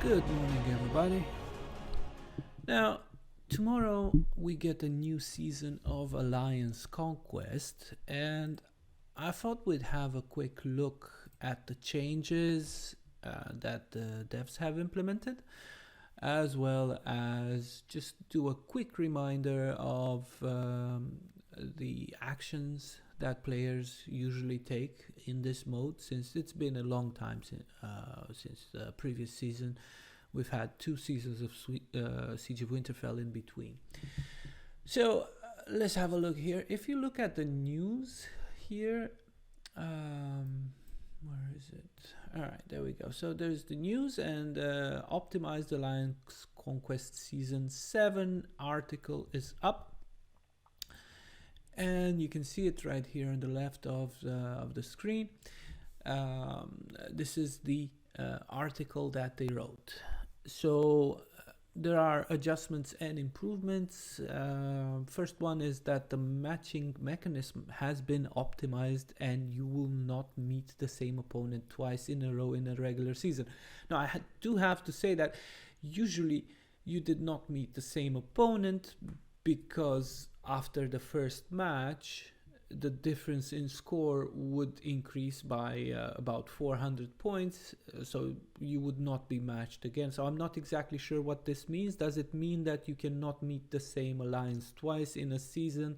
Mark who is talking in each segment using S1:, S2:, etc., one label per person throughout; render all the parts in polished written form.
S1: Good morning, everybody. Now, tomorrow we get a new season of Alliance Conquest, and I thought we'd have a quick look at the changes that the devs have implemented, as well as just do a quick reminder of the actions that players usually take in this mode, since it's been a long time since the previous season. We've had 2 seasons of Siege of Winterfell in between. So let's have a look here. If you look at the news here, where is it? All right, there we go. So there's the news, and Optimized Alliance Conquest Season 7 article is up. And you can see it right here on the left of the screen. This is the article that they wrote. So there are adjustments and improvements. First one is that the matching mechanism has been optimized, and you will not meet the same opponent twice in a row in a regular season. Now, I do have to say that usually you did not meet the same opponent, because after the first match, the difference in score would increase by about 400 points, so you would not be matched again. So I'm not exactly sure what this means. Does it mean that you cannot meet the same alliance twice in a season?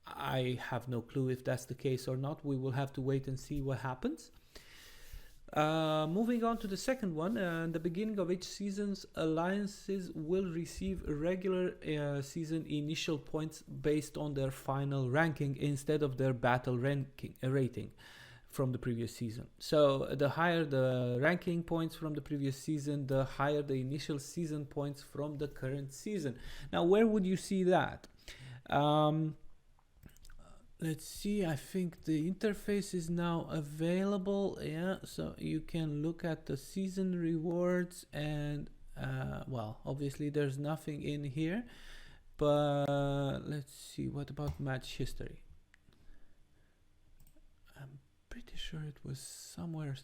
S1: I have no clue if that's the case or not. We will have to wait and see what happens. Moving on to the second one, the beginning of each season's alliances will receive regular season initial points based on their final ranking instead of their battle rating from the previous season. So the higher the ranking points from the previous season, the higher the initial season points from the current season. Now, where would you see that? Let's see, I think the interface is now available. Yeah, so you can look at the season rewards, and well, obviously there's nothing in here, but let's see, what about match history? I'm pretty sure it was somewhere.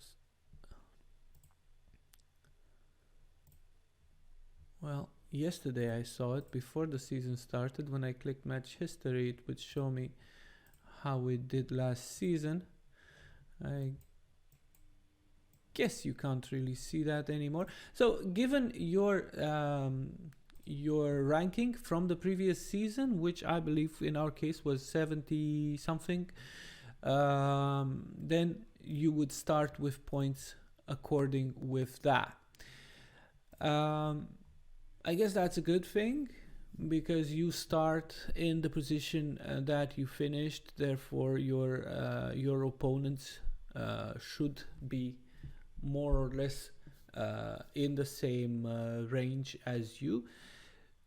S1: Well, yesterday I saw it before the season started. When I clicked match history, it would show me how we did last season. I guess you can't really see that anymore. So given your ranking from the previous season, which I believe in our case was 70 something, then you would start with points according with that. I guess that's a good thing, because you start in the position that you finished. Therefore, your opponents should be more or less in the same range as you.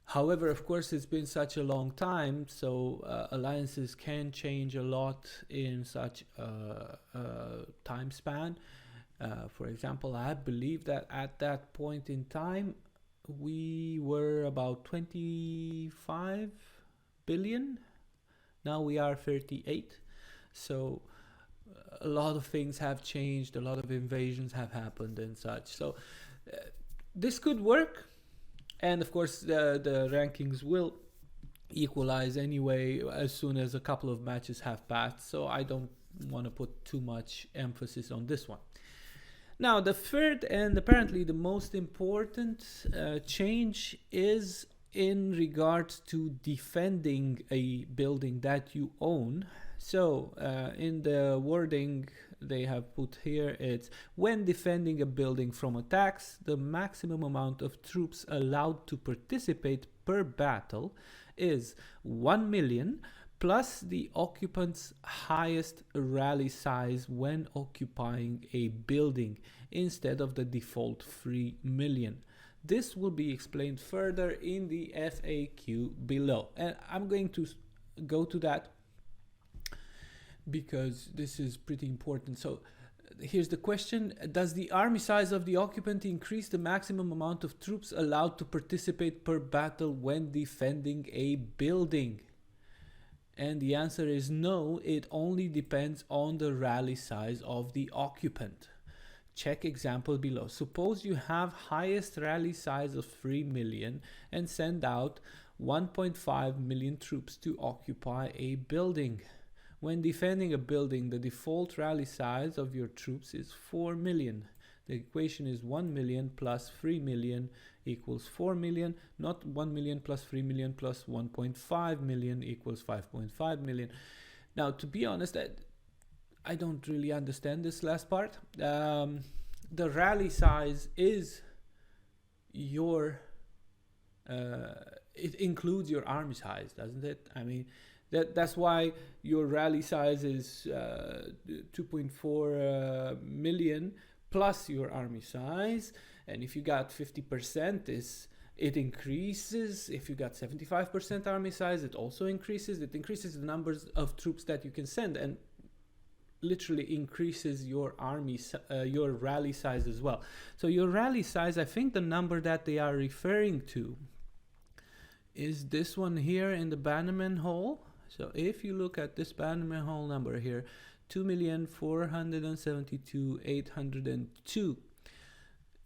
S1: However, of course, it's been such a long time, so alliances can change a lot in such a time span. For example, I believe that at that point in time, we were about 25 billion. Now we are 38. So a lot of things have changed, a lot of invasions have happened and such. So this could work. And of course, the rankings will equalize anyway as soon as a couple of matches have passed. So I don't want to put too much emphasis on this one. Now, the third and apparently the most important change is in regards to defending a building that you own. So in the wording they have put here, it's when defending a building from attacks, the maximum amount of troops allowed to participate per battle is 1 million, plus the occupant's highest rally size when occupying a building, instead of the default 3 million. This will be explained further in the FAQ below. And I'm going to go to that because this is pretty important. So here's the question: does the army size of the occupant increase the maximum amount of troops allowed to participate per battle when defending a building? And the answer is no, it only depends on the rally size of the occupant. Check example below. Suppose you have highest rally size of 3 million and send out 1.5 million troops to occupy a building. When defending a building, the default rally size of your troops is 4 million. The equation is 1 million plus 3 million equals 4 million, not 1 million plus 3 million plus 1.5 million equals 5.5 million. Now, to be honest, I don't really understand this last part. The rally size is your, it includes your army size, doesn't it? I mean, that's why your rally size is 2.4 million plus your army size. And if you got 50%, it increases. If you got 75% army size, it also increases. It increases the numbers of troops that you can send, and literally increases your army, your rally size as well. So your rally size, I think the number that they are referring to is this one here in the Bannerman Hall. So if you look at this Bannerman Hall number here, 2,472,802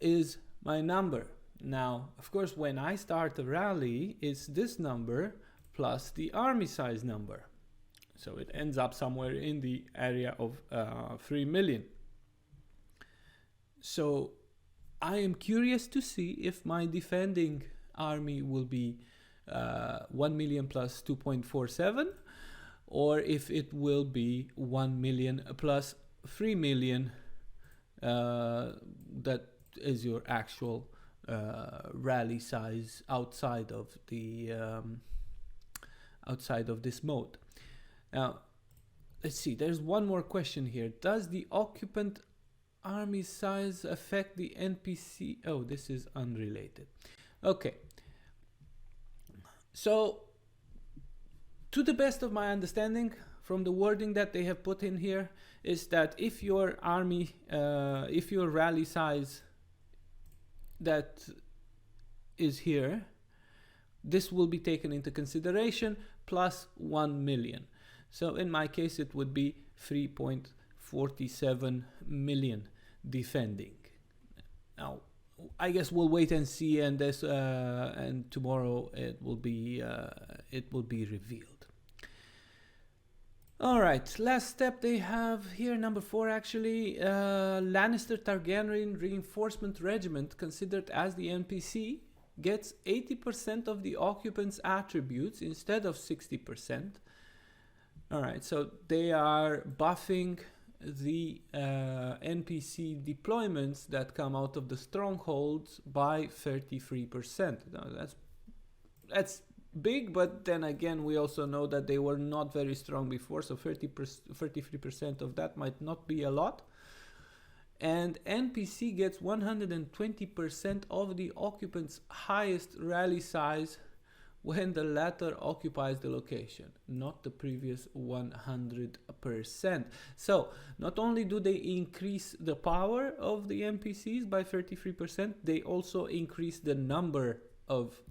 S1: is my number. Now, of course, when I start a rally, it's this number plus the army size number. So it ends up somewhere in the area of 3 million. So I am curious to see if my defending army will be 1 million plus 2.47, or if it will be 1 million plus 3 million. That is your actual rally size outside of the outside of this mode. Now, let's see, there's one more question here. Does the occupant army size affect the NPC? Oh, this is unrelated. Okay. So, to the best of my understanding, from the wording that they have put in here, is that if your army, if your rally size that is here, this will be taken into consideration plus 1 million. So in my case, it would be 3.47 million defending. Now, I guess we'll wait and see, and this and tomorrow it will be revealed. All right, last step they have here, number 4 actually, Lannister Targandrine Reinforcement Regiment, considered as the NPC, gets 80% of the occupant's attributes instead of 60%. All right, so they are buffing the NPC deployments that come out of the strongholds by 33%. Now that's big, but then again, we also know that they were not very strong before, so 33% of that might not be a lot. And NPC gets 120% of the occupant's highest rally size when the latter occupies the location, not the previous 100%. So not only do they increase the power of the NPCs by 33%, they also increase the number of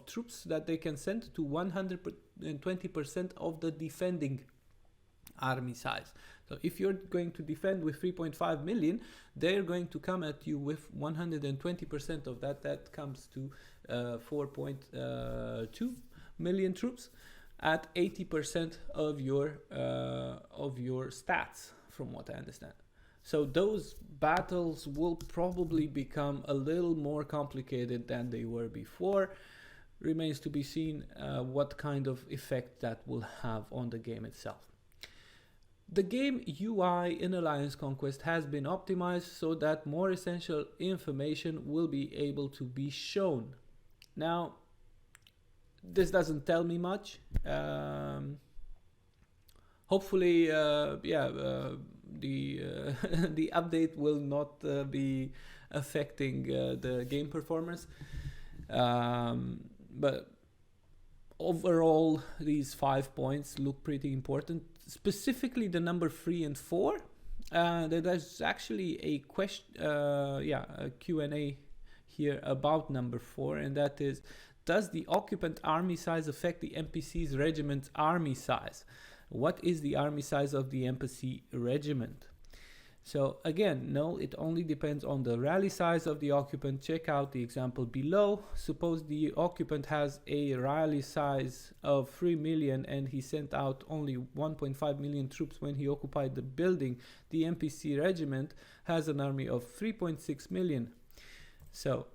S1: troops that they can send to 120% of the defending army size. So if you're going to defend with 3.5 million, they're going to come at you with 120% of that. That comes to 4.2 million troops at 80% of your stats, from what I understand. So those battles will probably become a little more complicated than they were before. Remains to be seen what kind of effect that will have on the game itself. The game UI in Alliance Conquest has been optimized so that more essential information will be able to be shown. Now, this doesn't tell me much. Hopefully, the update will not be affecting the game performance. But overall, these 5 points look pretty important. Specifically, the number 3 and 4. There's actually a question, a Q&A here about number 4, and that is: does the occupant army size affect the NPC's regiment's army size? What is the army size of the NPC regiment? So again, no, it only depends on the rally size of the occupant. Check out the example below. Suppose the occupant has a rally size of 3 million and he sent out only 1.5 million troops when he occupied the building. The NPC regiment has an army of 3.6 million. So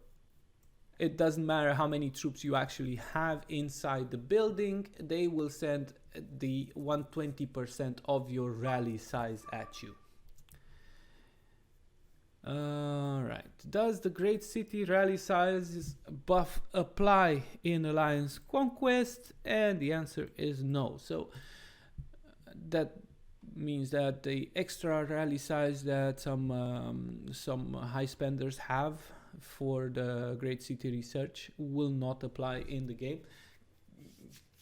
S1: it doesn't matter how many troops you actually have inside the building, they will send the 120% of your rally size at you. Alright, does the Great City rally size buff apply in Alliance Conquest? And the answer is no. So that means that the extra rally size that some high spenders have for the Great City research will not apply in the game.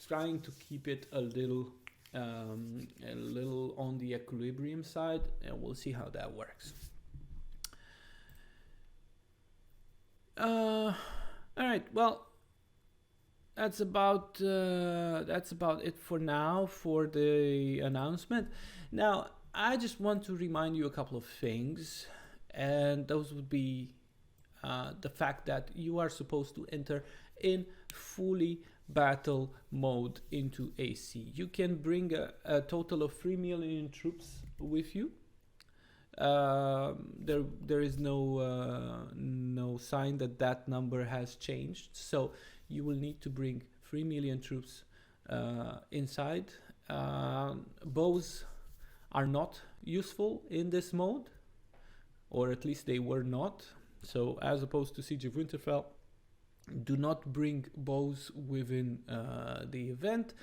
S1: Trying to keep it a little on the equilibrium side, and we'll see how that works. All right, well, that's about it for now for the announcement. Now, I just want to remind you a couple of things, and those would be the fact that you are supposed to enter in fully battle mode into AC. You can bring a total of 3 million troops with you. There is no sign that number has changed, so you will need to bring 3 million troops inside. Bows are not useful in this mode, or at least they were not. So as opposed to Siege of Winterfell, do not bring bows within the event.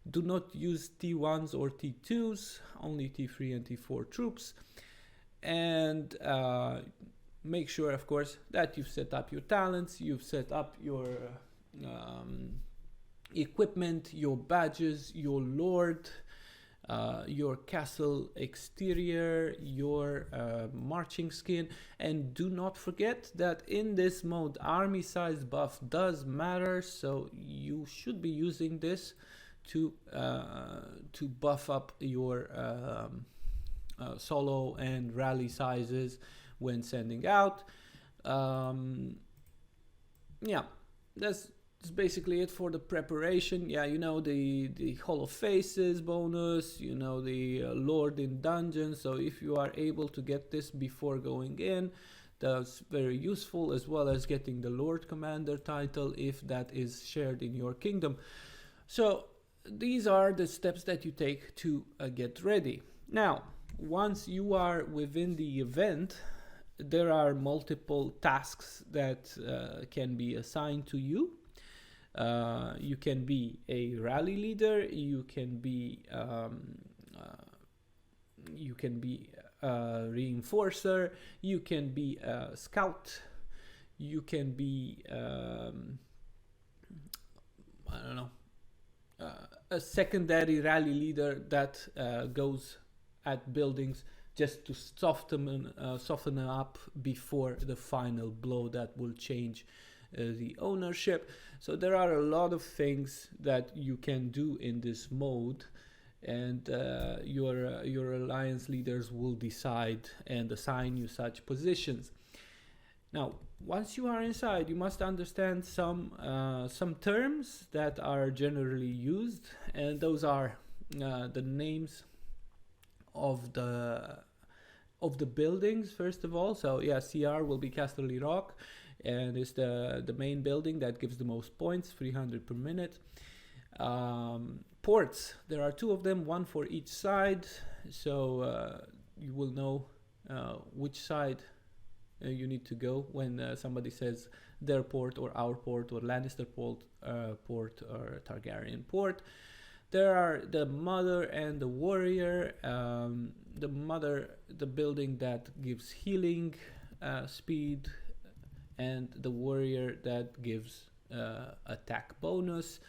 S1: Do not use T1s or T2s, only T3 and T4 troops. And make sure, of course, that you've set up your talents, you've set up your equipment, your badges, your lord, your castle exterior, your marching skin, and do not forget that in this mode army size buff does matter, so you should be using this to buff up your solo and rally sizes when sending out. Yeah, that's basically it for the preparation. Yeah, you know, the Hall of Faces bonus, you know, the Lord in Dungeons. So if you are able to get this before going in, that's very useful, as well as getting the Lord Commander title if that is shared in your kingdom. So these are the steps that you take to get ready. Now, once you are within the event, there are multiple tasks that can be assigned to you. You can be a rally leader, you can be a reinforcer, you can be a scout, you can be a secondary rally leader that goes at buildings just to soften them up before the final blow that will change the ownership. So there are a lot of things that you can do in this mode, and your alliance leaders will decide and assign you such positions. Now, once you are inside, you must understand some terms that are generally used, and those are the names of the buildings, first of all. So yeah, CR will be Casterly Rock, and it's the main building that gives the most points, 300 per minute. Ports, there are 2 of them, 1 for each side, so you will know which side you need to go when somebody says their port or our port or Lannister port or Targaryen port. There are the Mother and the Warrior. The Mother, the building that gives healing speed, and the Warrior that gives attack bonus.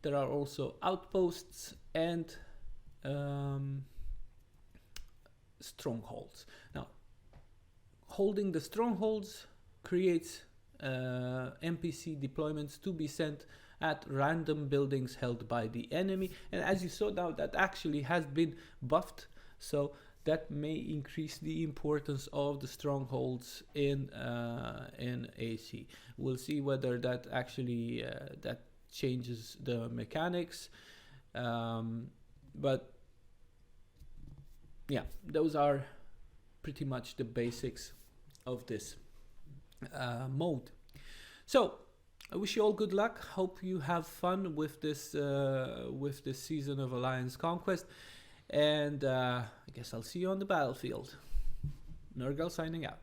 S1: There are also outposts and strongholds. Now, holding the strongholds creates NPC deployments to be sent at random buildings held by the enemy, and as you saw now, that actually has been buffed, so that may increase the importance of the strongholds in AC. We'll see whether that actually that changes the mechanics, but yeah, those are pretty much the basics of this mode. So I wish you all good luck. Hope you have fun with this season of Alliance Conquest, and I guess I'll see you on the battlefield. Nurgle signing out.